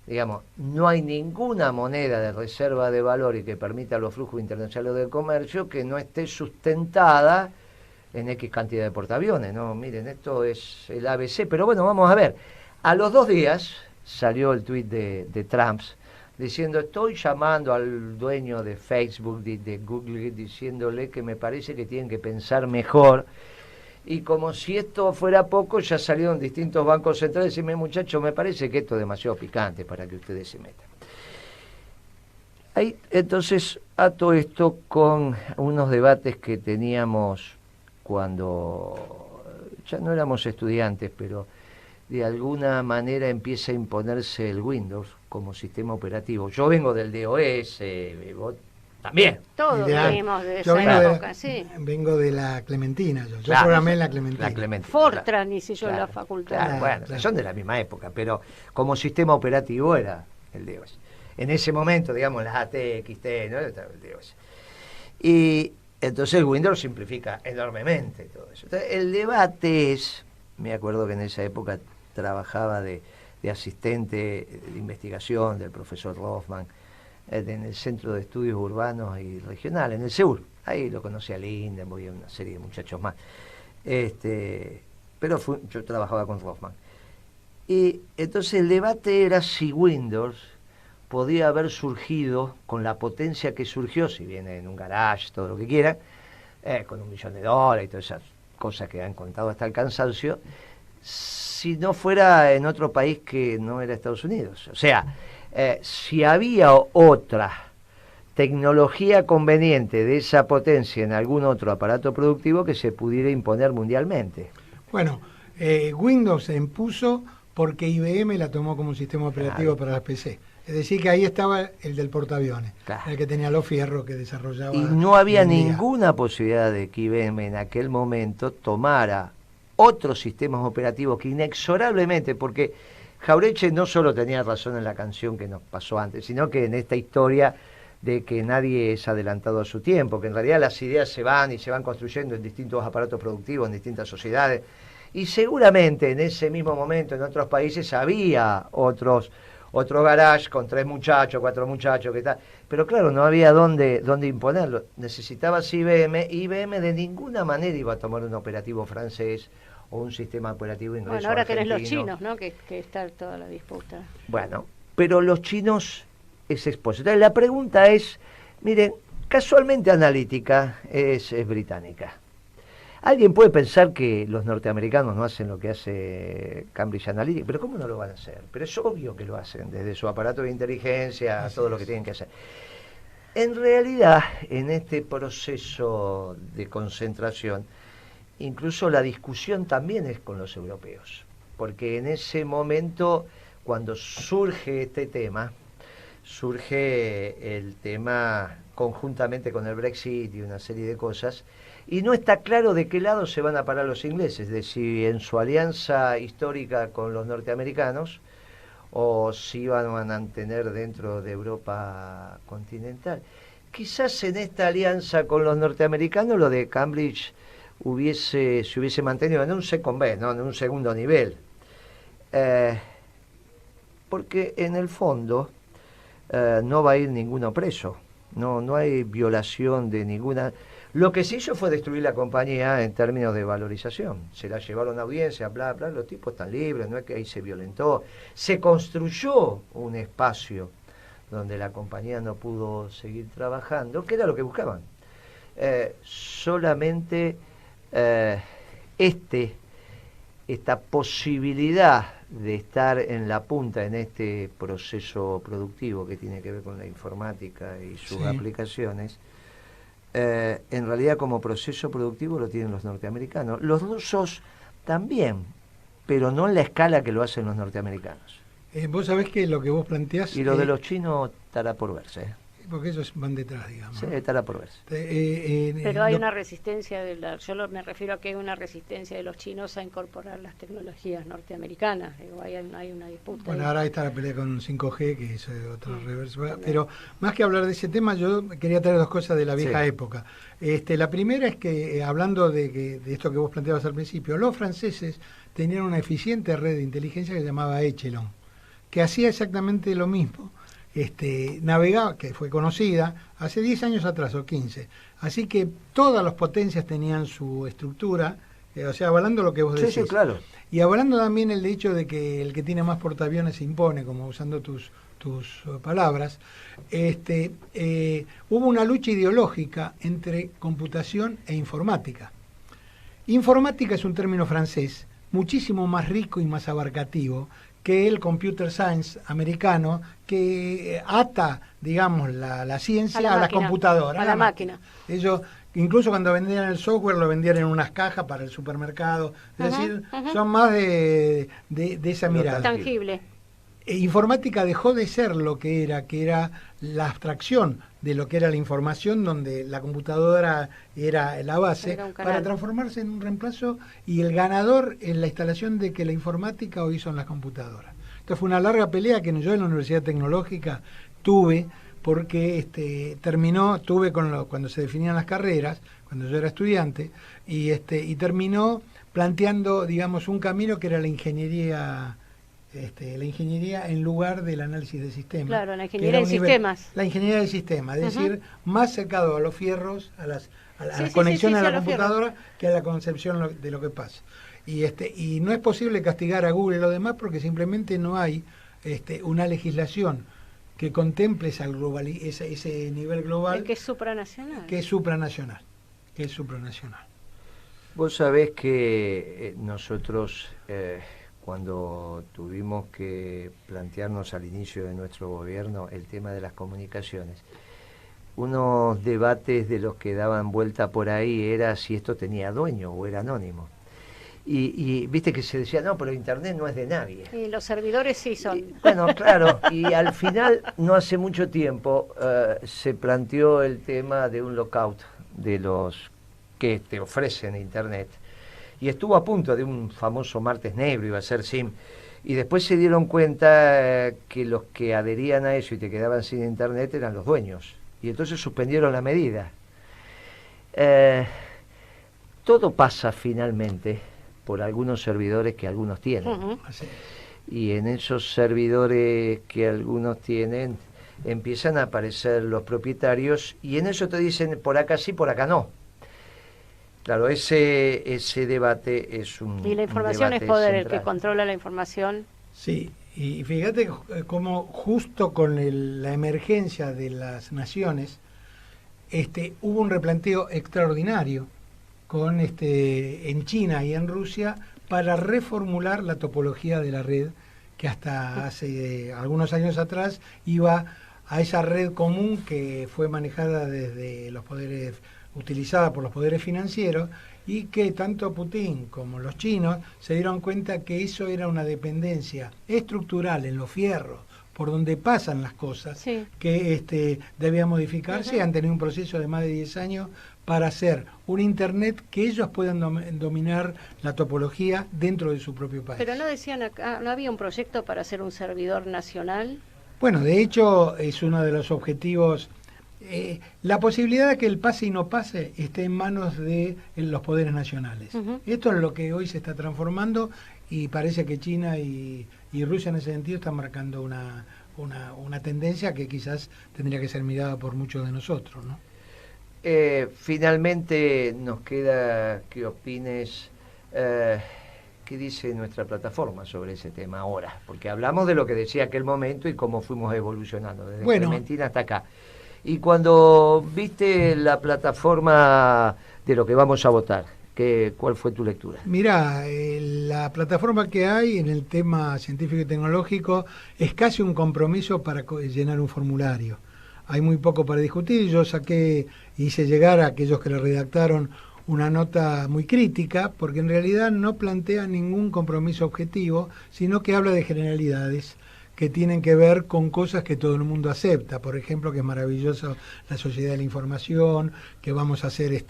Digamos, no hay ninguna moneda de reserva de valor y que permita los flujos internacionales del comercio que no esté sustentada en X cantidad de portaaviones, ¿no? Miren, esto es el ABC, pero bueno, vamos a ver. A los 2 días salió el tuit de Trump diciendo, estoy llamando al dueño de Facebook, de Google, diciéndole que me parece que tienen que pensar mejor. Y como si esto fuera poco, ya salieron distintos bancos centrales y decirme, muchachos, me parece que esto es demasiado picante para que ustedes se metan. Ahí, entonces, ato esto con unos debates que teníamos cuando ya no éramos estudiantes, pero de alguna manera empieza a imponerse el Windows como sistema operativo. Yo vengo del DOS, vos también. Todos venimos de esa época, sí. Vengo de la Clementina, yo claro, programé en la Clementina. Fortran hice yo en la facultad. Claro, bueno, son de la misma época, pero como sistema operativo era el DOS. En ese momento, digamos, las AT, XT, ¿no? Estaba el DOS. Y entonces el Windows simplifica enormemente todo eso. Entonces, el debate es, me acuerdo que en esa época trabajaba de asistente de investigación del profesor Rothman en el Centro de Estudios Urbanos y Regionales, en el SEUR. Ahí lo conocí a Lindenburg y una serie de muchachos más. Pero yo trabajaba con Rothman. Y entonces el debate era si Windows podía haber surgido con la potencia que surgió, si bien en un garage, todo lo que quieran, con $1 millón y todas esas cosas que han contado hasta el cansancio, si no fuera en otro país que no era Estados Unidos. O sea, si había otra tecnología conveniente de esa potencia en algún otro aparato productivo que se pudiera imponer mundialmente. Bueno, Windows se impuso porque IBM la tomó como un sistema operativo para las PC. Es decir, que ahí estaba el del portaaviones, el que tenía los fierros que desarrollaba. Y no había ninguna posibilidad de que IBM en aquel momento tomara otros sistemas operativos que inexorablemente, porque Jauretche no solo tenía razón en la canción que nos pasó antes, sino que en esta historia de que nadie es adelantado a su tiempo, que en realidad las ideas se van y se van construyendo en distintos aparatos productivos, en distintas sociedades, y seguramente en ese mismo momento en otros países había otro garage con 3 muchachos, 4 muchachos, que tal, pero claro, no había dónde imponerlo. Necesitabas IBM, IBM de ninguna manera iba a tomar un operativo francés o un sistema operativo inglés. Bueno, ahora argentino. tenés los chinos, ¿no? Que está toda la disputa. Bueno, pero los chinos es expuesto. Entonces la pregunta es, miren, casualmente Analítica es británica. Alguien puede pensar que los norteamericanos no hacen lo que hace Cambridge Analytica, pero ¿cómo no lo van a hacer? Pero es obvio que lo hacen, desde su aparato de inteligencia a todo lo que tienen que hacer. En realidad, en este proceso de concentración, incluso la discusión también es con los europeos, porque en ese momento, cuando surge este tema, surge el tema conjuntamente con el Brexit y una serie de cosas, y no está claro de qué lado se van a parar los ingleses, de si en su alianza histórica con los norteamericanos o si van a mantener dentro de Europa continental. Quizás en esta alianza con los norteamericanos lo de Cambridge se hubiese mantenido en un second best, ¿no? En un segundo nivel. Porque en el fondo no va a ir ninguno preso, no hay violación de ninguna. Lo que se hizo fue destruir la compañía en términos de valorización. Se la llevaron a audiencia, bla, bla, los tipos están libres, no es que ahí se violentó. Se construyó un espacio donde la compañía no pudo seguir trabajando, que era lo que buscaban. Solamente esta posibilidad de estar en la punta en este proceso productivo que tiene que ver con la informática y sus aplicaciones, en realidad como proceso productivo lo tienen los norteamericanos. Los rusos también, pero no en la escala que lo hacen los norteamericanos. Vos sabés que lo que vos planteás... Y lo de los chinos estará por verse. Porque ellos van detrás, digamos. Sí, estará por verse. Pero hay una resistencia, me refiero a que hay una resistencia de los chinos a incorporar las tecnologías norteamericanas. Digo, hay una disputa. Bueno, ahora está la pelea con 5G, que es otro reverso. Pero más que hablar de ese tema, yo quería traer 2 cosas de la vieja época. La primera es que, hablando de esto que vos planteabas al principio, los franceses tenían una eficiente red de inteligencia que se llamaba Echelon, que hacía exactamente lo mismo. Navegaba, que fue conocida hace 10 años atrás o 15. Así que todas las potencias tenían su estructura, o sea, avalando lo que vos decís. Sí, claro. Y avalando también el hecho de que el que tiene más portaaviones se impone, como usando tus palabras. Hubo una lucha ideológica entre computación e informática. Informática es un término francés muchísimo más rico y más abarcativo que el computer science americano, que ata, digamos, la ciencia a la computadora. A la máquina. Ellos, incluso cuando vendían el software, lo vendían en unas cajas para el supermercado. Es decir, son más de esa mirada. Tangible. Informática dejó de ser lo que era la abstracción de lo que era la información, donde la computadora era la base, para transformarse en un reemplazo, y el ganador en la instalación de que la informática hoy son las computadoras. Entonces fue una larga pelea que yo en la Universidad Tecnológica tuve, porque cuando se definían las carreras, cuando yo era estudiante, y terminó planteando, digamos, un camino que era la ingeniería en lugar del análisis de sistemas. Claro, la ingeniería de sistemas. La ingeniería de sistemas, es decir, más cercado a los fierros, a la conexión a la computadora, que a la concepción de lo que pasa. Y no es posible castigar a Google y lo demás porque simplemente no hay una legislación que contemple ese nivel global. Que es supranacional. Que es supranacional. Vos sabés que nosotros... cuando tuvimos que plantearnos al inicio de nuestro gobierno el tema de las comunicaciones, unos debates de los que daban vuelta por ahí era si esto tenía dueño o era anónimo. Y viste que se decía, no, pero Internet no es de nadie. Y los servidores sí son. Bueno, claro, y al final, no hace mucho tiempo, se planteó el tema de un lockout de los que te ofrecen Internet. Y estuvo a punto de un famoso martes negro, iba a ser SIM. Y después se dieron cuenta que los que adherían a eso y te quedaban sin Internet eran los dueños. y entonces suspendieron la medida. Todo pasa finalmente por algunos servidores que algunos tienen. Y en esos servidores que algunos tienen empiezan a aparecer los propietarios y en eso te dicen por acá sí, por acá no. Claro, ese debate es un Y la información es poder, central. el que controla la información. Sí, y fíjate cómo justo con la emergencia de las naciones, hubo un replanteo extraordinario en China y en Rusia para reformular la topología de la red que hasta hace algunos años atrás iba a esa red común que fue manejada desde los poderes, utilizada por los poderes financieros, y que tanto Putin como los chinos se dieron cuenta que eso era una dependencia estructural en los fierros por donde pasan las cosas, sí, que debía modificarse. Y han tenido un proceso de más de 10 años para hacer un Internet que ellos puedan dominar la topología dentro de su propio país. Pero no decían acá, ¿no había un proyecto para hacer un servidor nacional? Bueno, de hecho es uno de los objetivos. La posibilidad de que el pase y no pase esté en manos de los poderes nacionales. Esto es lo que hoy se está transformando y parece que China y Rusia en ese sentido están marcando una tendencia que quizás tendría que ser mirada por muchos de nosotros, ¿no? Finalmente nos queda que opines qué dice nuestra plataforma sobre ese tema ahora, porque hablamos de lo que decía aquel momento y cómo fuimos evolucionando desde Clementina hasta acá. Y cuando viste la plataforma de lo que vamos a votar, ¿cuál fue tu lectura? Mirá, la plataforma que hay en el tema científico y tecnológico es casi un compromiso para llenar un formulario. Hay muy poco para discutir. Yo hice llegar a aquellos que le redactaron una nota muy crítica, porque en realidad no plantea ningún compromiso objetivo, sino que habla de generalidades que tienen que ver con cosas que todo el mundo acepta. Por ejemplo, que es maravilloso la sociedad de la información, que vamos a hacer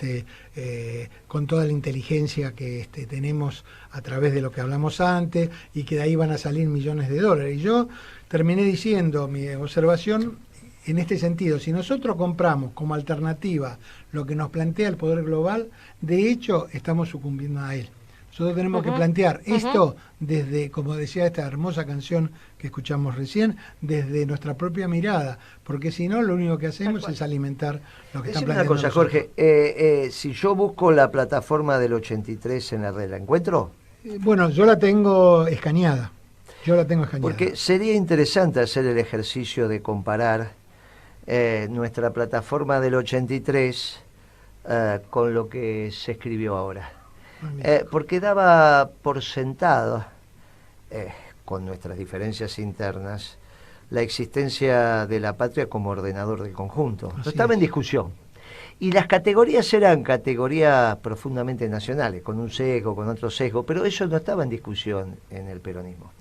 con toda la inteligencia que tenemos a través de lo que hablamos antes, y que de ahí van a salir millones de dólares. Y yo terminé diciendo mi observación en este sentido: si nosotros compramos como alternativa lo que nos plantea el poder global, de hecho estamos sucumbiendo a él. Nosotros tenemos que plantear esto desde, como decía esta hermosa canción que escuchamos recién, desde nuestra propia mirada, porque si no, lo único que hacemos es alimentar lo que están planteando. Una cosa, Jorge, si yo busco la plataforma del 83 en la red, ¿la encuentro? Bueno, yo la tengo escaneada. Porque sería interesante hacer el ejercicio de comparar nuestra plataforma del 83 con lo que se escribió ahora. Porque daba por sentado, con nuestras diferencias internas, la existencia de la patria como ordenador del conjunto. No estaba en discusión. Y las categorías eran categorías profundamente nacionales, con un sesgo, con otro sesgo, pero eso no estaba en discusión en el peronismo.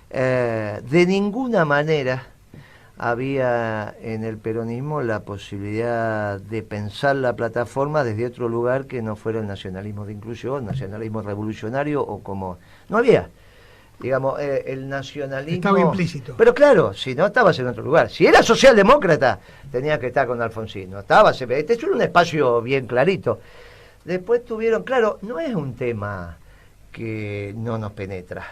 De ninguna manera había en el peronismo la posibilidad de pensar la plataforma desde otro lugar que no fuera el nacionalismo de inclusión, nacionalismo revolucionario o como... No había. Digamos, el nacionalismo... Estaba implícito. Pero claro, si no estabas en otro lugar. Si eras socialdemócrata, tenías que estar con Alfonsín. No estabas... Este es un espacio bien clarito. Después tuvieron... Claro, no es un tema que no nos penetra,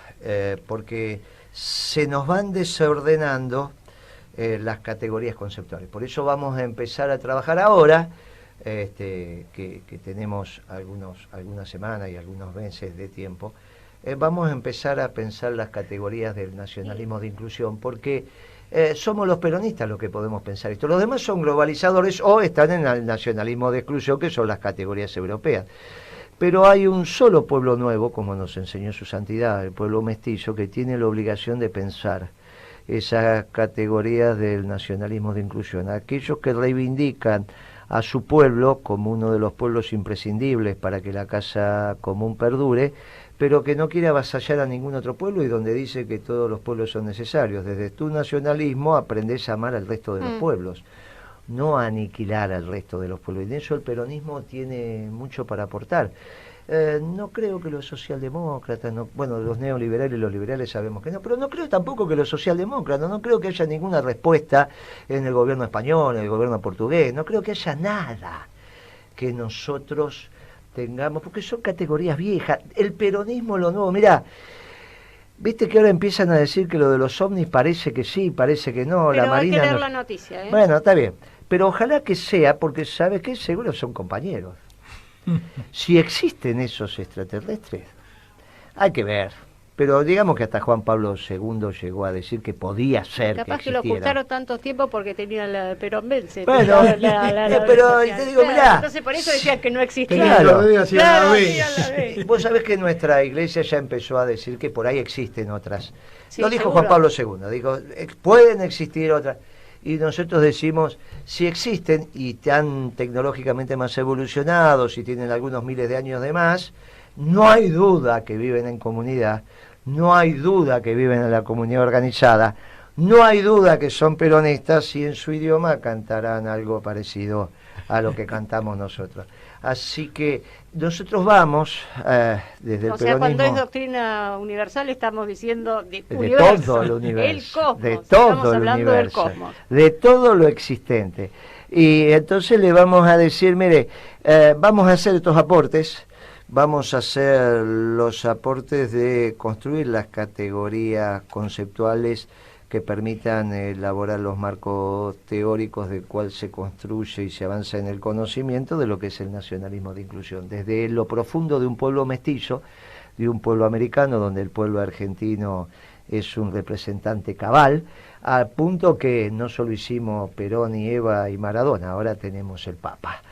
porque se nos van desordenando las categorías conceptuales. Por eso vamos a empezar a trabajar ahora, que tenemos algunas semanas y algunos meses de tiempo, vamos a empezar a pensar las categorías del nacionalismo de inclusión, porque somos los peronistas los que podemos pensar esto. Los demás son globalizadores o están en el nacionalismo de exclusión, que son las categorías europeas. Pero hay un solo pueblo nuevo, como nos enseñó su santidad, el pueblo mestizo, que tiene la obligación de pensar esas categorías del nacionalismo de inclusión. Aquellos que reivindican a su pueblo como uno de los pueblos imprescindibles para que la casa común perdure, pero que no quiere avasallar a ningún otro pueblo, y donde dice que todos los pueblos son necesarios. Desde tu nacionalismo aprendes a amar al resto de los pueblos. no aniquilar al resto de los pueblos. Y en eso el peronismo tiene mucho para aportar. No creo que los socialdemócratas, bueno, los neoliberales y los liberales sabemos que no, pero no creo tampoco que los socialdemócratas, no creo que haya ninguna respuesta en el gobierno español, en el gobierno portugués, no creo que haya nada que nosotros tengamos, porque son categorías viejas. El peronismo, lo nuevo, mirá, viste que ahora empiezan a decir que lo de los ovnis parece que sí, parece que no, pero la Marina... hay que leer no... la noticia, ¿eh? Bueno, está bien, pero ojalá que sea, porque ¿sabes qué? Seguro son compañeros. Si existen esos extraterrestres, hay que ver. Pero digamos que hasta Juan Pablo II llegó a decir que podía ser capaz que lo existieran. ocultaron tanto tiempo porque tenían la peronvense. Bueno, pero te digo, mirá. Entonces por eso decían que no existía. Claro, Vos sabés que nuestra iglesia ya empezó a decir que por ahí existen otras. Sí, Lo dijo seguro. Juan Pablo II, dijo, pueden existir otras. Y nosotros decimos, si existen y están tecnológicamente más evolucionados y tienen algunos miles de años de más, no hay duda que viven en comunidad, no hay duda que viven en la comunidad organizada, no hay duda que son peronistas y en su idioma cantarán algo parecido a lo que cantamos nosotros. Así que nosotros vamos desde el peronismo... O sea, cuando es doctrina universal estamos diciendo de universo, todo el universo, el cosmos, de todo estamos el hablando universo, del cosmos. de todo lo existente. Y entonces le vamos a decir, mire, vamos a hacer estos aportes, vamos a hacer los aportes de construir las categorías conceptuales que permitan elaborar los marcos teóricos de cuál se construye y se avanza en el conocimiento de lo que es el nacionalismo de inclusión, desde lo profundo de un pueblo mestizo, de un pueblo americano, donde el pueblo argentino es un representante cabal, al punto que no solo hicimos Perón y Eva y Maradona, ahora tenemos el Papa.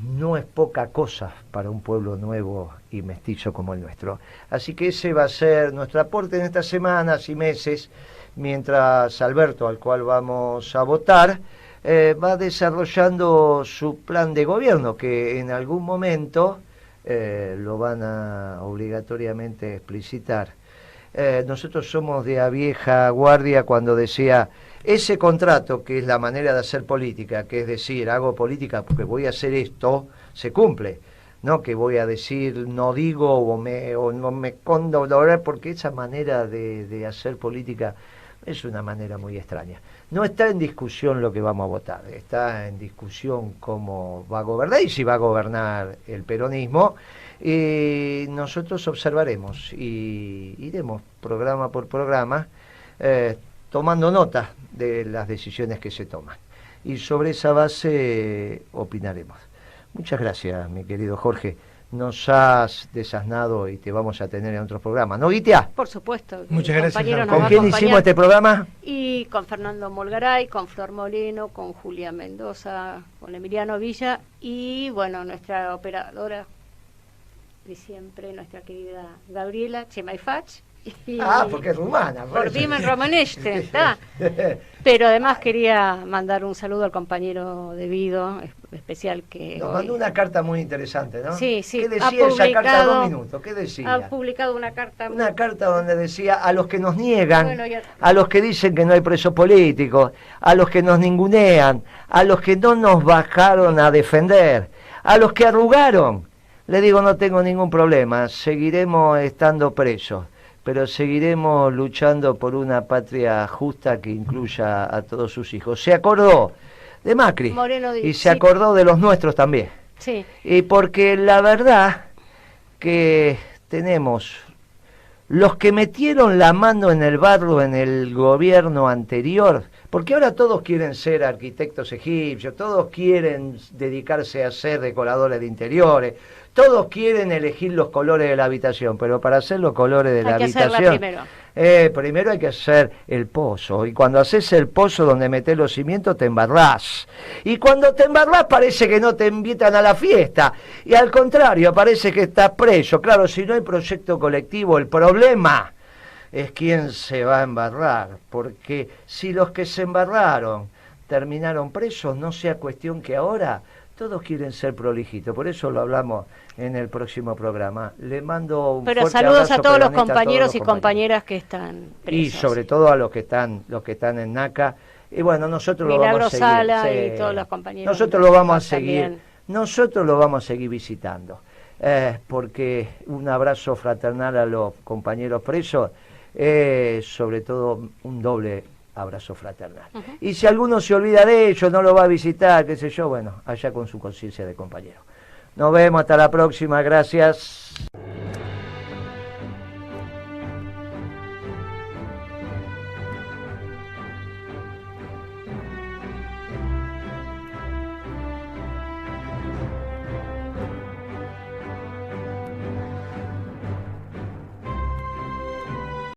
No es poca cosa para un pueblo nuevo y mestizo como el nuestro. Así que ese va a ser nuestro aporte en estas semanas y meses, mientras Alberto, al cual vamos a votar, va desarrollando su plan de gobierno, que en algún momento lo van a obligatoriamente explicitar. Nosotros somos de la vieja guardia cuando decía, ese contrato, que es la manera de hacer política, que es decir, hago política porque voy a hacer esto, se cumple. No que voy a decir, no digo o no me condonar, porque esa manera de hacer política es una manera muy extraña. No está en discusión lo que vamos a votar, está en discusión cómo va a gobernar y si va a gobernar el peronismo. Y nosotros observaremos y iremos programa por programa tomando nota de las decisiones que se toman. Y sobre esa base opinaremos. Muchas gracias, mi querido Jorge. Nos has desasnado y te vamos a tener en otros programas. ¿No, Guitia? Por supuesto. Muchas gracias. ¿Con quién hicimos este programa? Y con Fernando Molgaray, con Flor Molino, con Julia Mendoza, con Emiliano Villa y, bueno, nuestra operadora de siempre, nuestra querida Gabriela Chemaifach. Porque es rumana. Por Dimen Romaneste, ¿está? Pero además quería mandar un saludo al compañero de Vido, especial que... Nos mandó una carta muy interesante, ¿no? Sí, sí. ¿Qué decía esa carta? 2 minutos, ¿qué decía? Ha publicado una carta... Una carta donde decía, a los que nos niegan, bueno, a los que dicen que no hay presos políticos, a los que nos ningunean, a los que no nos bajaron a defender, a los que arrugaron. Le digo, no tengo ningún problema, seguiremos estando presos, pero seguiremos luchando por una patria justa que incluya a todos sus hijos. Se acordó de Macri Moreno y se acordó de los nuestros también. Sí. Y porque la verdad que tenemos los que metieron la mano en el barro en el gobierno anterior, porque ahora todos quieren ser arquitectos egipcios, todos quieren dedicarse a ser decoradores de interiores, todos quieren elegir los colores de la habitación, pero para hacer los colores de la habitación, primero hay que hacer el pozo, y cuando haces el pozo donde metés los cimientos te embarrás, y cuando te embarrás parece que no te invitan a la fiesta, y al contrario, parece que estás preso. Claro, si no hay proyecto colectivo, el problema es quién se va a embarrar, porque si los que se embarraron terminaron presos, no sea cuestión que ahora todos quieren ser prolijitos. Por eso lo hablamos en el próximo programa. Le mando un fuerte saludos abrazo a todos los peronista, compañeros a todos los y compañeras que están presos. Y sobre todo a los que están en NACA Y bueno, nosotros lo Milagro vamos a seguir. Sala Sí. y todos los compañeros. Nosotros lo vamos a seguir. También. Nosotros lo vamos a seguir visitando. Porque un abrazo fraternal a los compañeros presos, sobre todo un doble abrazo fraternal. Y si alguno se olvida de ellos, no lo va a visitar, qué sé yo, bueno, allá con su conciencia de compañero. Nos vemos, hasta la próxima, gracias.